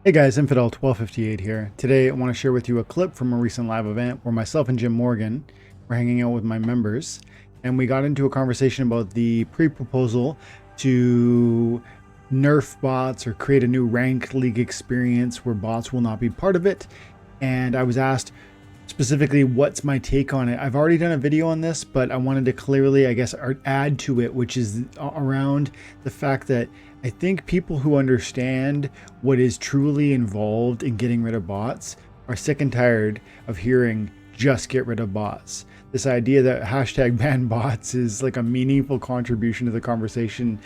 Hey guys, Infidel 1258 here. Today I want to share with you a clip from a recent live event where myself and Jim Morgan were hanging out with my members, and we got into a conversation about the pre-proposal to nerf bots or create a new ranked league experience where bots will not be part of it. And I was asked specifically what's my take on it. I've already done a video on this, but I wanted to clearly, I guess, add to it, which is around the fact that I think people who understand what is truly involved in getting rid of bots are sick and tired of hearing just get rid of bots. This idea that hashtag ban bots is like a meaningful contribution to the conversation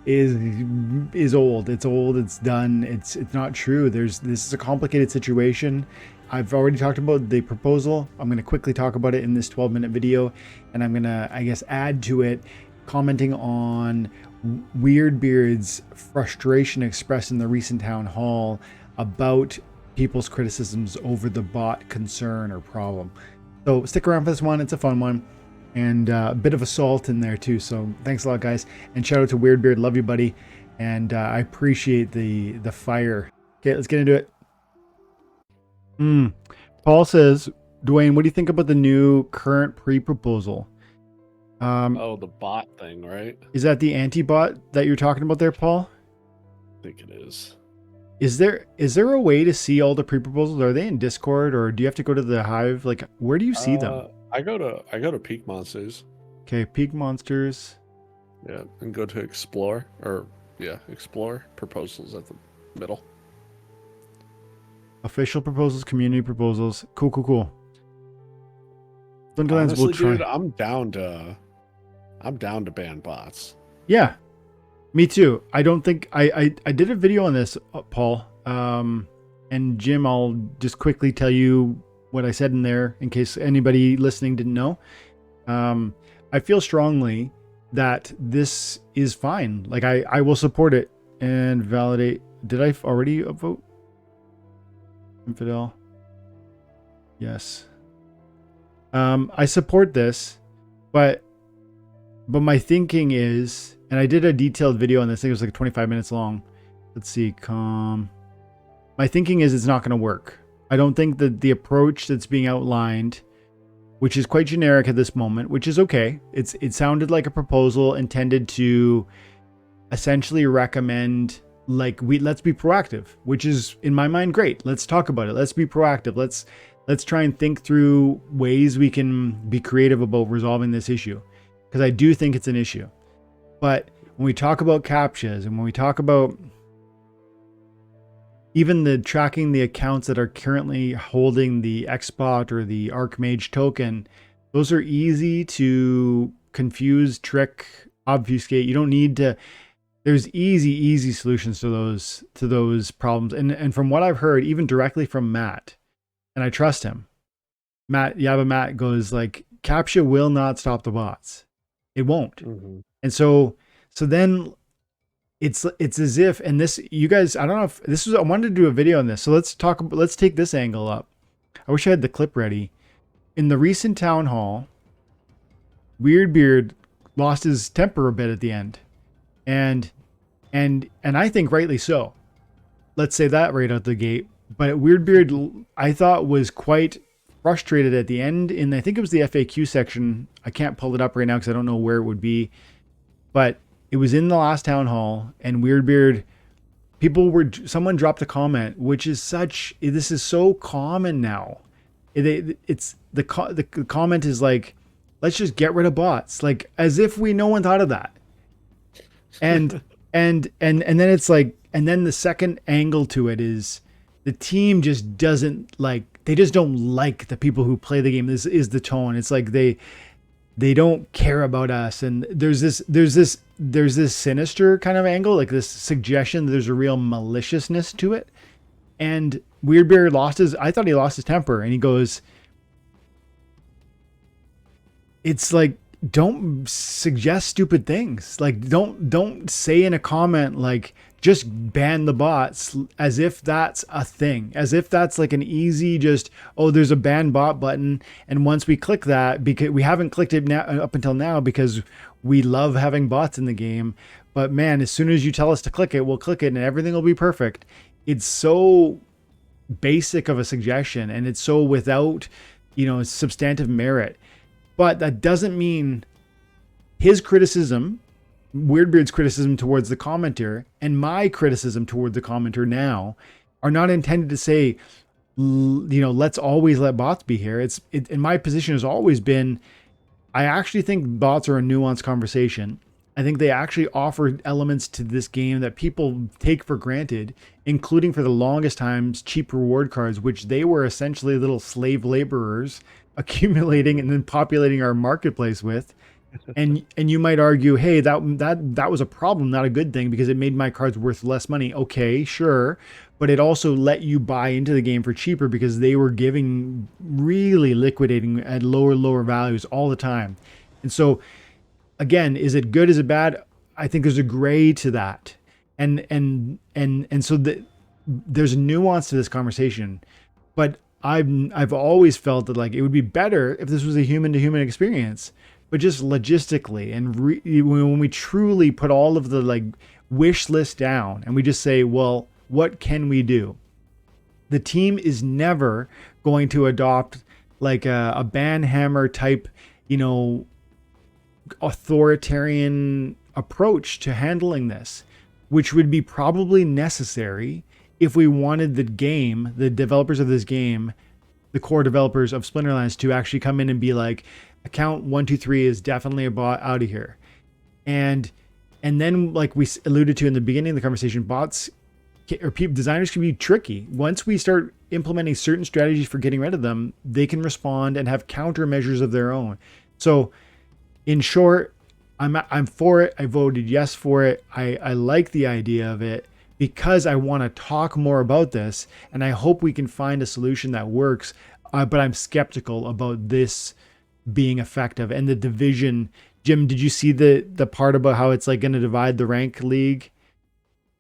is old. It's old. It's done. It's not true. This is a complicated situation. I've already talked about the proposal. I'm going to quickly talk about it in this 12-minute video, and I'm going to, I guess, add to it, commenting on Weirdbeard's frustration expressed in the recent town hall about people's criticisms over the bot concern or problem. So stick around for this one. It's a fun one, and a bit of assault in there too. So thanks a lot, guys, and shout out to Weirdbeard. Love you, buddy, and I appreciate the fire. Okay, let's get into it. Paul says, Dwayne, what do you think about the new current pre-proposal? Oh, the bot thing, right? Is that the anti-bot that you're talking about there, Paul? I think it is. Is there a way to see all the pre-proposals? Are they in Discord, or do you have to go to the Hive? Like, where do you see them? I go to Peak Monsters. Okay, Peak Monsters. Yeah, and go to Explore, or yeah, Explore proposals at the middle. Official proposals, community proposals. Cool. Splinterlands, Honestly, we'll try. dude, I'm down to ban bots. Yeah, me too. I don't think I did a video on this, Paul. And Jim, I'll just quickly tell you what I said in there in case anybody listening didn't know. I feel strongly that this is fine. Like I will support it and validate. Did I already vote? Infidel. Yes. I support this, but my thinking is, and I did a detailed video on this, I think it was like 25 minutes long. Let's see, my thinking is it's not going to work. I don't think that the approach that's being outlined, which is quite generic at this moment, which is okay. It sounded like a proposal intended to essentially recommend, like, let's be proactive, which is in my mind great. Let's talk about it. Let's be proactive. Let's try and think through ways we can be creative about resolving this issue, because I do think it's an issue. But when we talk about CAPTCHAs and when we talk about even the tracking the accounts that are currently holding the XBot or the Archmage token, those are easy to confuse, trick, obfuscate. You don't need to. There's easy solutions to those problems. And from what I've heard, even directly from Matt, and I trust him, Matt goes like, CAPTCHA will not stop the bots. It won't. Mm-hmm. And so then it's as if, and this, you guys, I don't know if this was, I wanted to do a video on this. So let's take this angle up. I wish I had the clip ready. In the recent town hall, Weirdbeard lost his temper a bit at the end. And I think rightly so. Let's say that right out the gate. But Weirdbeard, I thought, was quite frustrated at the end. I think it was the FAQ section. I can't pull it up right now because I don't know where it would be. But it was in the last town hall, and Weirdbeard, someone dropped a comment, which is this is so common now. It's the comment is like, let's just get rid of bots, like as if no one thought of that. And then it's like, and then the second angle to it is the team just doesn't like, they just don't like the people who play the game. This is the tone. It's like they don't care about us. And there's this sinister kind of angle, like this suggestion that there's a real maliciousness to it. And Weirdbeard I thought he lost his temper, and he goes, it's like, don't suggest stupid things. Like don't say in a comment, like, just ban the bots, as if that's a thing, as if that's like an easy, just, oh, there's a ban bot button, and once we click that, because we haven't clicked it now, up until now, because we love having bots in the game, but man, as soon as you tell us to click it, we'll click it and everything will be perfect. it's so basic of a suggestion, and it's so without, substantive merit. But that doesn't mean his criticism, Weirdbeard's criticism towards the commenter, and my criticism toward the commenter now are not intended to say, let's always let bots be here. And my position has always been, I actually think bots are a nuanced conversation. I think they actually offer elements to this game that people take for granted, including for the longest times cheap reward cards, which they were essentially little slave laborers accumulating and then populating our marketplace with. And you might argue, hey, that was a problem, not a good thing, because it made my cards worth less money. Okay, sure. But it also let you buy into the game for cheaper because they were really liquidating at lower values all the time. And so, again, is it good? Is it bad? I think there's a gray to that. And so there's nuance to this conversation. But I've always felt that like it would be better if this was a human to human experience. But just logistically, and when we truly put all of the like wish list down and we just say, well, what can we do? The team is never going to adopt like a banhammer type, authoritarian approach to handling this, which would be probably necessary if we wanted the developers of this game, the core developers of Splinterlands, to actually come in and be like, account 123 is definitely a bot, out of here. And then, like we alluded to in the beginning of the conversation, bots or designers can be tricky. Once we start implementing certain strategies for getting rid of them, they can respond and have countermeasures of their own. So in short, I'm for it. I voted yes for it. I like the idea of it because I want to talk more about this, and I hope we can find a solution that works. But I'm skeptical about this being effective and the division. Jim, did you see the part about how it's like going to divide the rank league?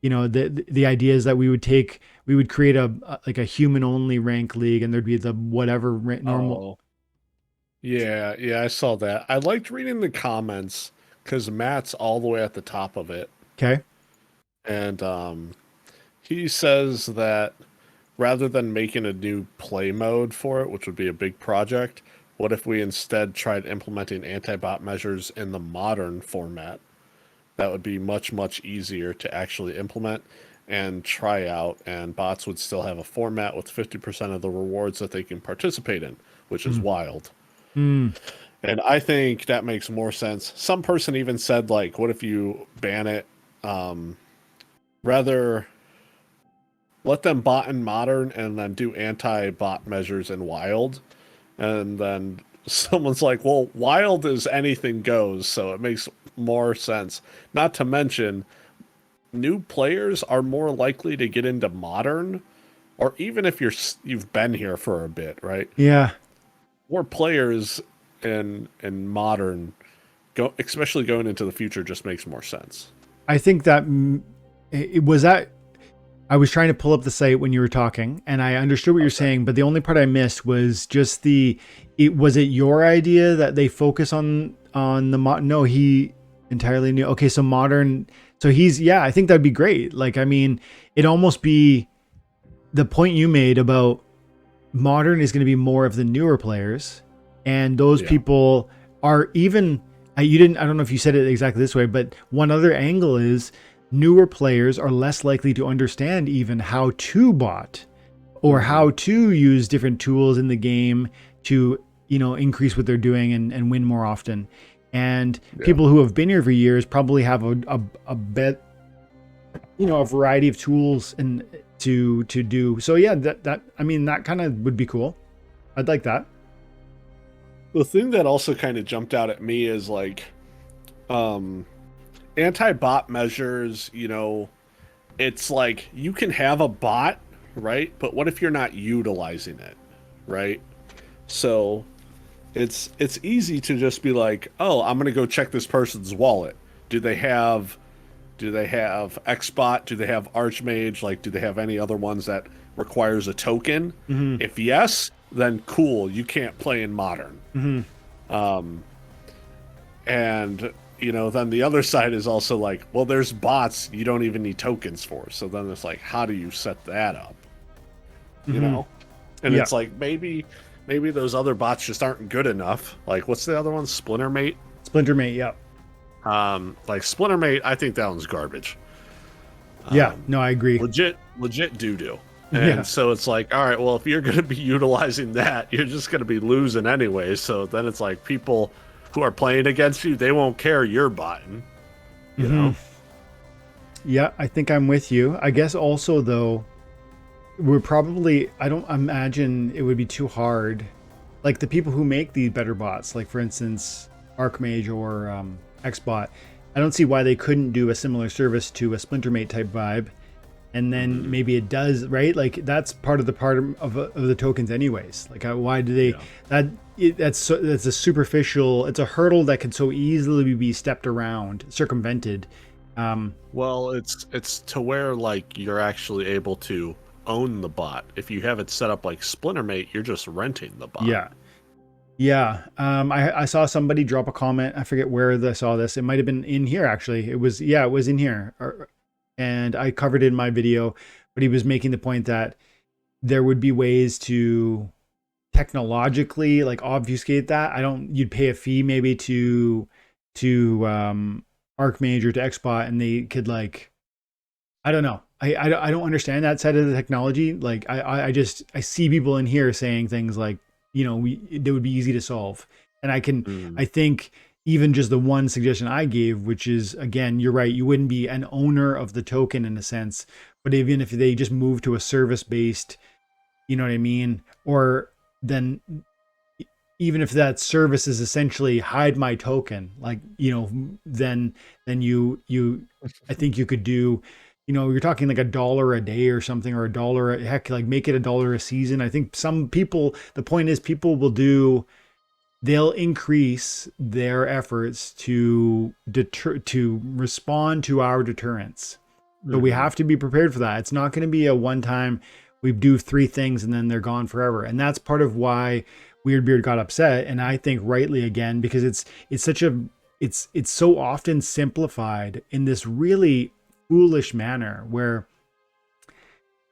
The idea is that we would create a human only rank league, and there'd be the whatever normal. Yeah, I saw that. I liked reading the comments because Matt's all the way at the top of it. Okay. And he says that rather than making a new play mode for it, which would be a big project, what if we instead tried implementing anti-bot measures in the modern format? That would be much, much easier to actually implement and try out, and bots would still have a format with 50% of the rewards that they can participate in, which is wild. And I think that makes more sense. Some person even said, like, what if you ban it? Rather let them bot in modern and then do anti-bot measures in wild. And then someone's like, well, wild is anything goes, so it makes more sense. Not to mention, new players are more likely to get into modern, or even if you've been here for a bit, right? Yeah. More players in modern, especially going into the future, just makes more sense. I think that it was that. I was trying to pull up the site when you were talking, and I understood what you're saying, but the only part I missed was just was it your idea that they focus on the no, he entirely new. Okay, so modern. So I think that'd be great. Like, I mean, it'd almost be the point you made about modern is going to be more of the newer players, and those people are even, I don't know if you said it exactly this way, but one other angle is newer players are less likely to understand even how to bot or how to use different tools in the game to, increase what they're doing and win more often. And people who have been here for years probably have a bit, a variety of tools and to do. So yeah, that kind of would be cool. I'd like that. The thing that also kind of jumped out at me is like, anti-bot measures, it's like you can have a bot, right? But what if you're not utilizing it, right? So it's easy to just be like, oh, I'm going to go check this person's wallet. Do they have Xbot? Do they have Archmage? Like, do they have any other ones that requires a token? Mm-hmm. If yes, then cool, you can't play in modern. Mm-hmm. And then the other side is also like, well, there's bots you don't even need tokens for. So then it's like, how do you set that up? You know? And it's like, maybe those other bots just aren't good enough. Like, what's the other one? Splintermate? Splintermate, yeah. Like Splintermate, I think that one's garbage. Yeah, no, I agree. Legit doo-doo. And so it's like, all right, well, if you're going to be utilizing that, you're just going to be losing anyway. So then it's like people who are playing against you, they won't care you're botting. You know? Yeah, I think I'm with you. I guess also, though, I don't imagine it would be too hard. Like the people who make these better bots, like for instance, Archmage or Xbot, I don't see why they couldn't do a similar service to a Splintermate type vibe. And then maybe it does, right? Like that's part of the tokens anyways. Like why do they, that's a superficial, it's a hurdle that can so easily be stepped around, circumvented. Well, it's to where like you're actually able to own the bot. If you have it set up like Splintermate, you're just renting the bot. Yeah. I saw somebody drop a comment. I forget where I saw this. It might have been in here actually. It was in here. And I covered it in my video, but he was making the point that there would be ways to technologically like obfuscate that. You'd pay a fee maybe to Archmage or to Xbot, and they could like, I don't know. I don't understand that side of the technology. Like I see people in here saying things like, they would be easy to solve. And I think even just the one suggestion I gave, which is, again, you're right, you wouldn't be an owner of the token in a sense, but even if they just move to a service-based, you know what I mean? Or then even if that service is essentially hide my token, like, then you I think you could do, you're talking like $1 a day or something, or $1, heck, like make it $1 a season. I think some people, the point is people they'll increase their efforts to respond to our deterrence. So we have to be prepared for that. It's not going to be a one-time, we do 3 things and then they're gone forever. And that's part of why Weirdbeard got upset. And I think rightly, again, because it's so often simplified in this really foolish manner where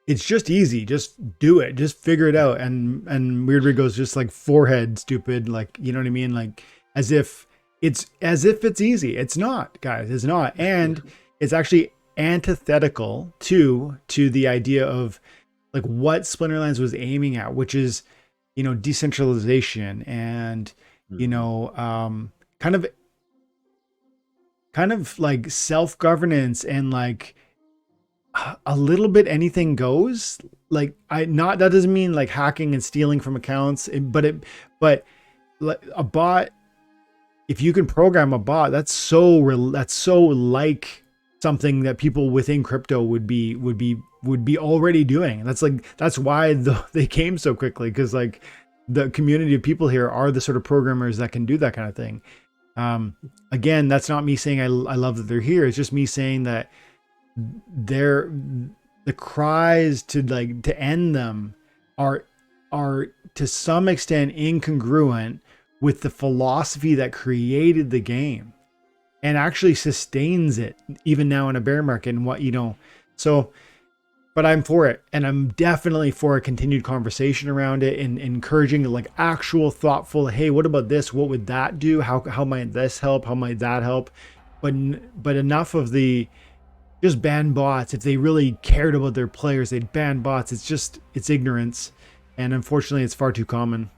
it's just easy, just do it, just figure it out. And Weirdbeard goes just like forehead stupid, like, you know what I mean? Like as if it's easy. It's not, guys, it's not. And it's actually antithetical to the idea of like what Splinterlands was aiming at, which is, decentralization and, kind of like self-governance and like a little bit anything goes. Like that doesn't mean like hacking and stealing from accounts, but a bot, if you can program a bot, that's so like something that people within crypto would be already doing. That's why they came so quickly, because like the community of people here are the sort of programmers that can do that kind of thing. Again, that's not me saying I love that they're here. It's just me saying that the cries to end them are to some extent incongruent with the philosophy that created the game and actually sustains it even now in a bear market and but I'm for it, and I'm definitely for a continued conversation around it and encouraging like actual thoughtful, hey, what about this? What would that do? How might this help? How might that help? But enough of the just ban bots. If they really cared about their players, they'd ban bots. It's ignorance, and unfortunately it's far too common.